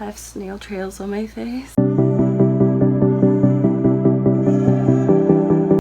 I have snail trails on my face.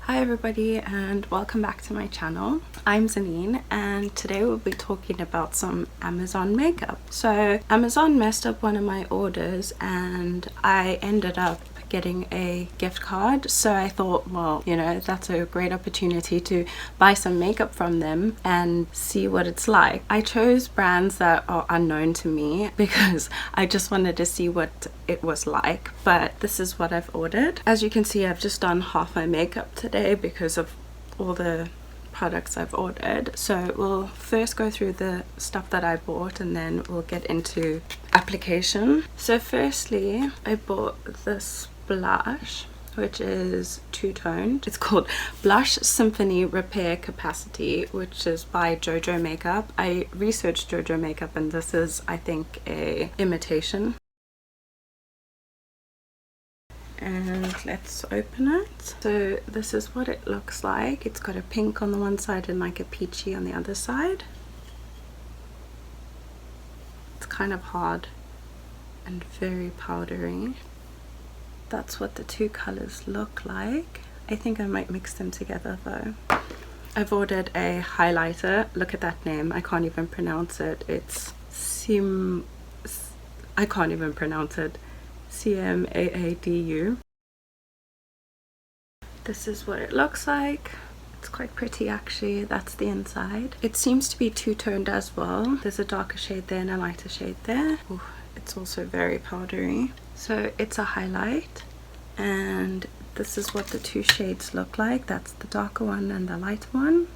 Hi everybody and welcome back to my channel. I'm Neen and today we'll be talking about some Amazon makeup. So Amazon messed up one of my orders and I ended up getting a gift card, so I thought, well, you know, that's a great opportunity to buy some makeup from them and see what it's like. I chose brands that are unknown to me because I just wanted to see what it was like, but this is what I've ordered. As you can see, I've just done half my makeup today because of all the products I've ordered. So we'll first go through the stuff that I bought and then we'll get into application. So firstly, I bought this blush, which is two-toned. It's called Blush Symphony Repair Capacity, which is by JoJo Makeup. I researched JoJo Makeup and this is, I think, a imitation. And let's open it. So this is what it looks like. It's got a pink on the one side and like a peachy on the other side. It's kind of hard and very powdery. That's what the two colors look like. I think I might mix them together though. I've ordered a highlighter. Look at that name. I can't even pronounce it. It's I can't even pronounce it. CMAADU. This is what it looks like. It's quite pretty actually. That's the inside. It seems to be two-toned as well. There's a darker shade there and a lighter shade there. Ooh, it's also very powdery. So it's a highlight and this is what the two shades look like. That's the darker one and the lighter one.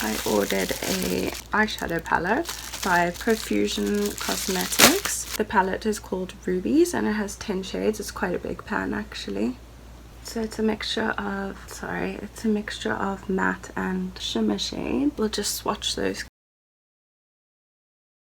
I ordered a eyeshadow palette by Profusion Cosmetics. The palette is called Rubies and it has 10 shades. It's quite a big pan actually. So it's a mixture of matte and shimmer shade. We'll just swatch those.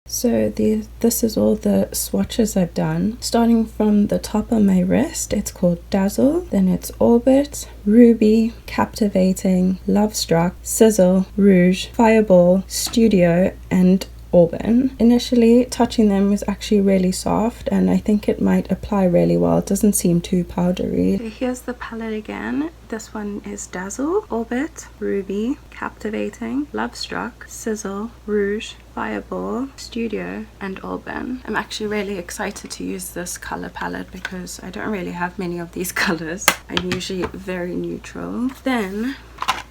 So this is all the swatches I've done. Starting from the top of my wrist, it's called Dazzle, then it's Orbit, Ruby, Captivating, Love Struck, Sizzle, Rouge, Fireball, Studio, and Auburn. Initially touching them was actually really soft and I think it might apply really well. It doesn't seem too powdery. So here's the palette again. This one is Dazzle, Orbit, Ruby, Captivating, Love Struck, Sizzle, Rouge, Fireball, Studio, and Auburn. I'm actually really excited to use this color palette because I don't really have many of these colors. I'm usually very neutral. Then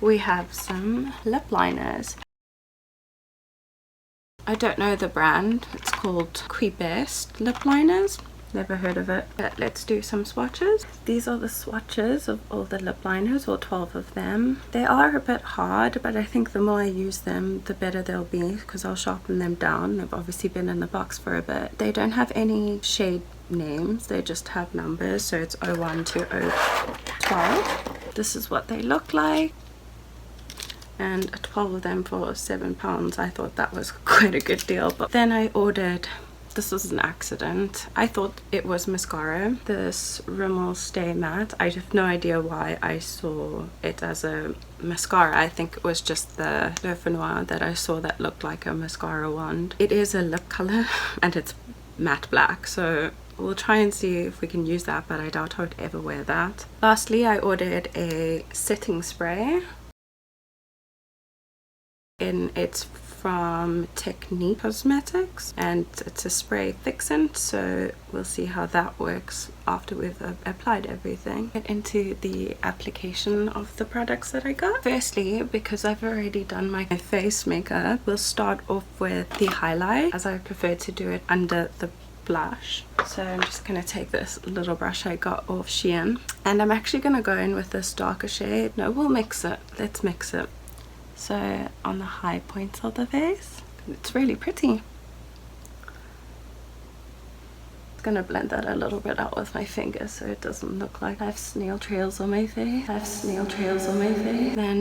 we have some lip liners. I don't know the brand. It's called PIGMENTED lip liners. Never heard of it. But let's do some swatches. These are the swatches of all the lip liners, or 12 of them. They are a bit hard, but I think the more I use them, the better they'll be because I'll sharpen them down. They've obviously been in the box for a bit. They don't have any shade names. They just have numbers. So it's 01 to 012. This is what they look like. And 12 of them for £7. I thought that was quite a good deal. But then I ordered, this was an accident, I thought it was mascara, this Rimmel Stay Matte. I have no idea why I saw it as a mascara. I think it was just the Beurre Noir that I saw that looked like a mascara wand. It is a lip color and it's matte black, so we'll try and see if we can use that, but I doubt I would ever wear that. Lastly, I ordered a setting spray. It's from Technique Cosmetics and it's a spray fixant, so we'll see how that works after we've applied everything. Get into the application of the products that I got. Firstly, because I've already done my face makeup, we'll start off with the highlight as I prefer to do it under the blush. So I'm just going to take this little brush I got off Shein and I'm actually going to go in with this darker shade. No, we'll mix it. Let's mix it. So on the high points of the face, it's really pretty. I'm gonna blend that a little bit out with my fingers so it doesn't look like I have snail trails on my face. Then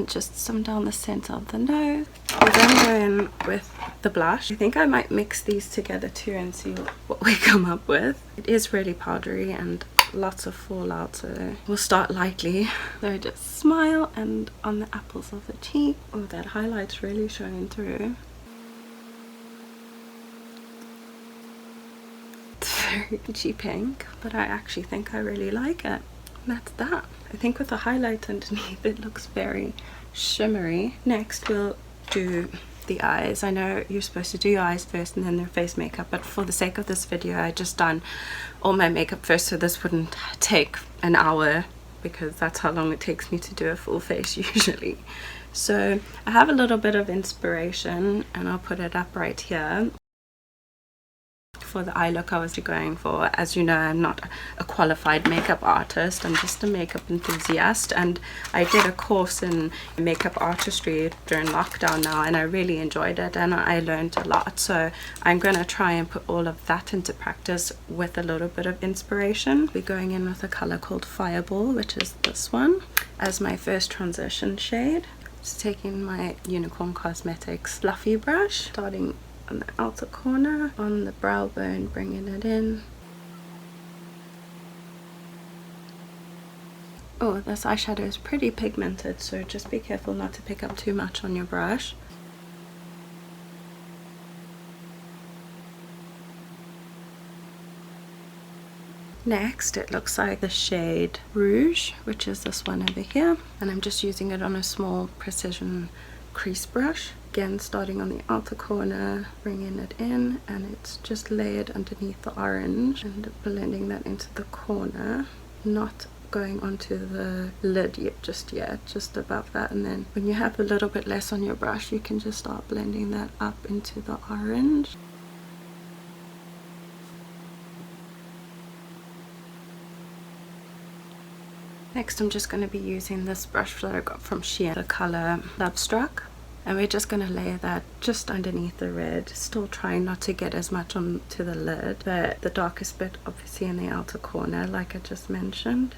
just some down the center of the nose. We'll then go in with the blush. I think I might mix these together too and see what we come up with. It is really powdery and lots of fallout, so we'll start lightly. So just smile and on the apples of the cheek. Oh, that highlight's really showing through. It's very very peachy pink, but I actually think I really like it. That's that. I think with the highlight underneath it looks very shimmery. Next we'll do the eyes. I know you're supposed to do your eyes first and then their face makeup, but for the sake of this video I just done all my makeup first, so this wouldn't take an hour because that's how long it takes me to do a full face usually. So I have a little bit of inspiration and I'll put it up right here. For the eye look I was going for, as you know, I'm not a qualified makeup artist, I'm just a makeup enthusiast, and I did a course in makeup artistry during lockdown now and I really enjoyed it and I learned a lot, so I'm going to try and put all of that into practice with a little bit of inspiration. We're going in with a color called Fireball, which is this one, as my first transition shade. Just taking my Unicorn Cosmetics fluffy brush, starting on the outer corner, on the brow bone, bringing it in. Oh, this eyeshadow is pretty pigmented, so just be careful not to pick up too much on your brush. Next, it looks like the shade Rouge, which is this one over here, and I'm just using it on a small precision crease brush. Again, starting on the outer corner, bringing it in, and it's just layered underneath the orange and blending that into the corner, not going onto the lid yet, just above that. And then when you have a little bit less on your brush, you can just start blending that up into the orange. Next, I'm just going to be using this brush that I got from Shein, the color Love Struck. And we're just going to layer that just underneath the red, still trying not to get as much onto the lid, but the darkest bit obviously in the outer corner like I just mentioned.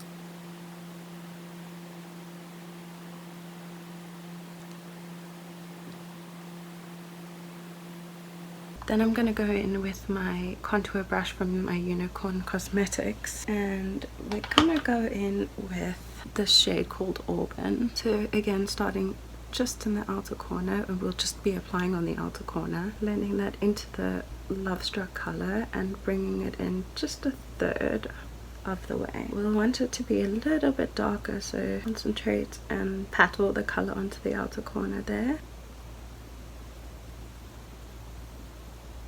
Then I'm going to go in with my contour brush from my Unicorn Cosmetics, and we're going to go in with this shade called Auburn. So again, starting just in the outer corner, and we'll just be applying on the outer corner, blending that into the Love Struck color and bringing it in just a third of the way. We'll want it to be a little bit darker, so concentrate and pat all the color onto the outer corner there.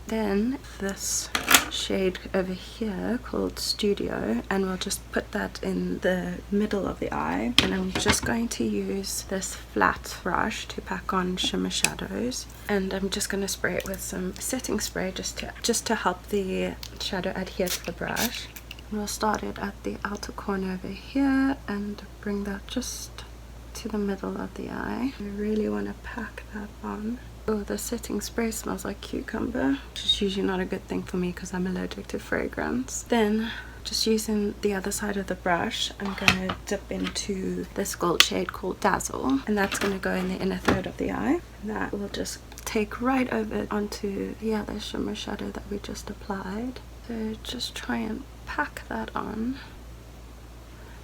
Then this shade over here called Studio, and we'll just put that in the middle of the eye, and I'm just going to use this flat brush to pack on shimmer shadows, and I'm just going to spray it with some setting spray just to help the shadow adhere to the brush. And we'll start it at the outer corner over here and bring that just to the middle of the eye. I really want to pack that on. Oh, the setting spray smells like cucumber, which is usually not a good thing for me because I'm allergic to fragrance. Then, just using the other side of the brush, I'm going to dip into this gold shade called Dazzle, and that's going to go in the inner third of the eye. And that will just take right over onto the other shimmer shadow that we just applied. So just try and pack that on.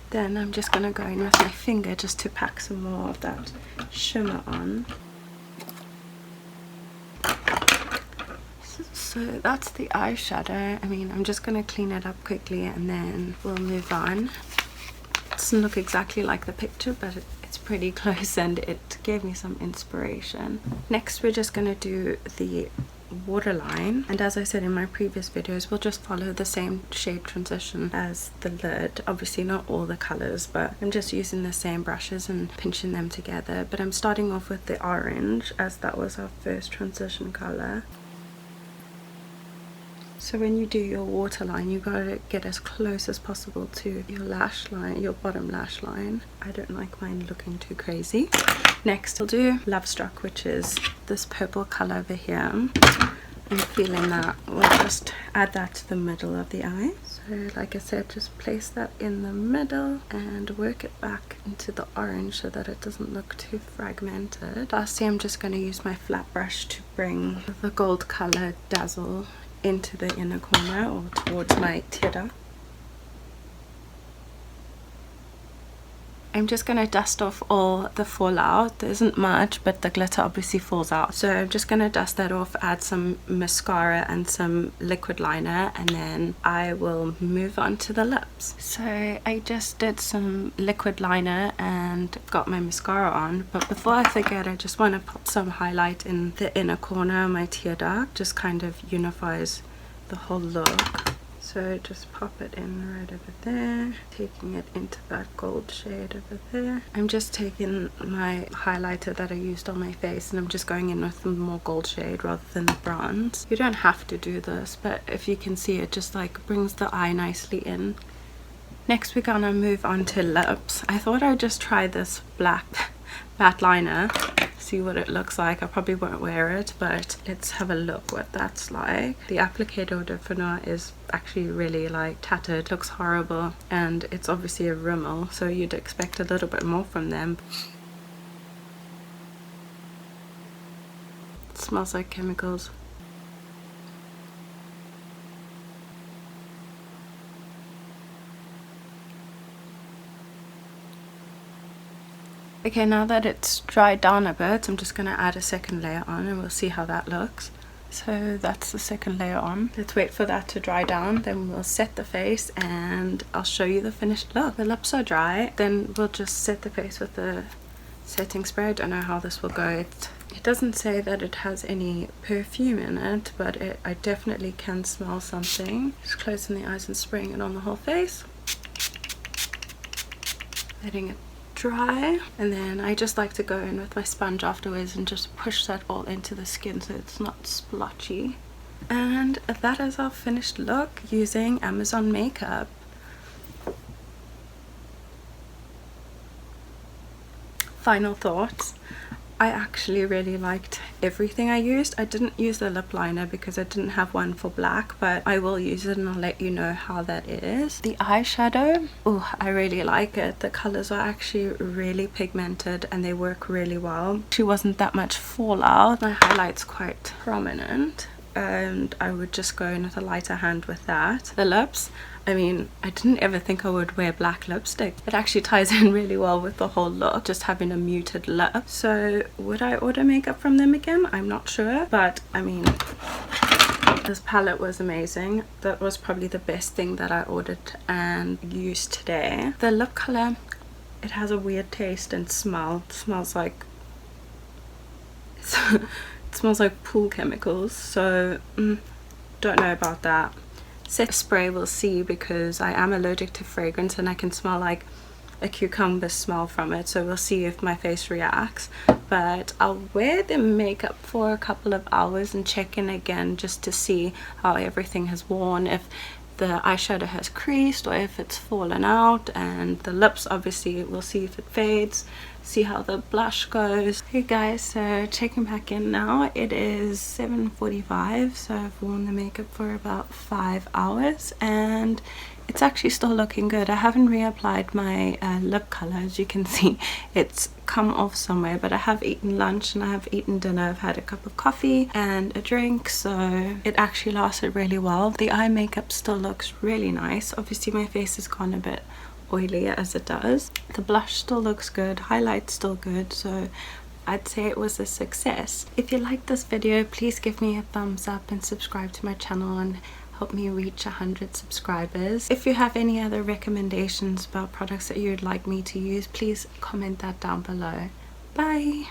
Then I'm just going to go in with my finger just to pack some more of that shimmer on. So that's the eyeshadow. I mean, I'm just going to clean it up quickly and then we'll move on. It doesn't look exactly like the picture, but it's pretty close and it gave me some inspiration. Next, we're just going to do the waterline, and as I said in my previous videos, we'll just follow the same shade transition as the lid. Obviously not all the colors, but I'm just using the same brushes and pinching them together. But I'm starting off with the orange, as that was our first transition color. So when you do your waterline, you gotta get as close as possible to your lash line, your bottom lash line. I don't like mine looking too crazy. Next, we'll do Love Struck, which is this purple color over here. I'm feeling that. We'll just add that to the middle of the eye. So like I said, just place that in the middle and work it back into the orange so that it doesn't look too fragmented. Lastly, I'm just going to use my flat brush to bring the gold color Dazzle into the inner corner or towards my tear duct. I'm just going to dust off all the fallout. There isn't much, but the glitter obviously falls out. So I'm just going to dust that off, add some mascara and some liquid liner, and then I will move on to the lips. So I just did some liquid liner and got my mascara on, but before I forget, I just want to put some highlight in the inner corner of my tear duct. Just kind of unifies the whole look. So just pop it in right over there, taking it into that gold shade over there. I'm just taking my highlighter that I used on my face and I'm just going in with the more gold shade rather than the bronze. You don't have to do this, but if you can see, it just like brings the eye nicely in. Next we're gonna move on to lips. I thought I'd just try this black matte liner, see what it looks like. I probably won't wear it, but let's have a look what that's like. The applicator de fond is actually really like tattered, looks horrible, and it's obviously a Rimmel, so you'd expect a little bit more from them. It smells like chemicals. Okay, now that it's dried down a bit, I'm just going to add a second layer on and we'll see how that looks. So that's the second layer on. Let's wait for that to dry down, then we'll set the face and I'll show you the finished look. The lips are dry, then we'll just set the face with the setting spray. I don't know how this will go. It doesn't say that it has any perfume in it, but I definitely can smell something. Just closing the eyes and spraying it on the whole face. Letting it dry, and then I just like to go in with my sponge afterwards and just push that all into the skin so it's not splotchy. And that is our finished look using Amazon makeup. Final thoughts. I actually really liked everything I used. I didn't use the lip liner because I didn't have one for black, but I will use it and I'll let you know how that is. The eyeshadow, oh, I really like it. The colors are actually really pigmented and they work really well. She wasn't that much fallout. My highlight's quite prominent and I would just go in with a lighter hand with that. The lips, I mean, I didn't ever think I would wear black lipstick. It actually ties in really well with the whole look, just having a muted lip. So would I order makeup from them again? I'm not sure, but I mean, this palette was amazing. That was probably the best thing that I ordered and used today. The lip color, it has a weird taste and smell. It smells like it smells like pool chemicals, so don't know about that. Set spray we'll see, because I am allergic to fragrance and I can smell like a cucumber smell from it, so we'll see if my face reacts. But I'll wear the makeup for a couple of hours and check in again just to see how everything has worn, if the eyeshadow has creased or if it's fallen out, and the lips obviously we'll see if it fades, see how the blush goes. Hey guys, so checking back in now. It is 7:45, so I've worn the makeup for about 5 hours and it's actually still looking good. I haven't reapplied my lip color. As you can see, it's come off somewhere, but I have eaten lunch and I have eaten dinner. I've had a cup of coffee and a drink, so it actually lasted really well. The eye makeup still looks really nice. Obviously my face has gone a bit oily as it does. The blush still looks good, highlight's still good, so I'd say it was a success. If you liked this video, please give me a thumbs up and subscribe to my channel and help me reach 100 subscribers. If you have any other recommendations about products that you'd like me to use, please comment that down below. Bye!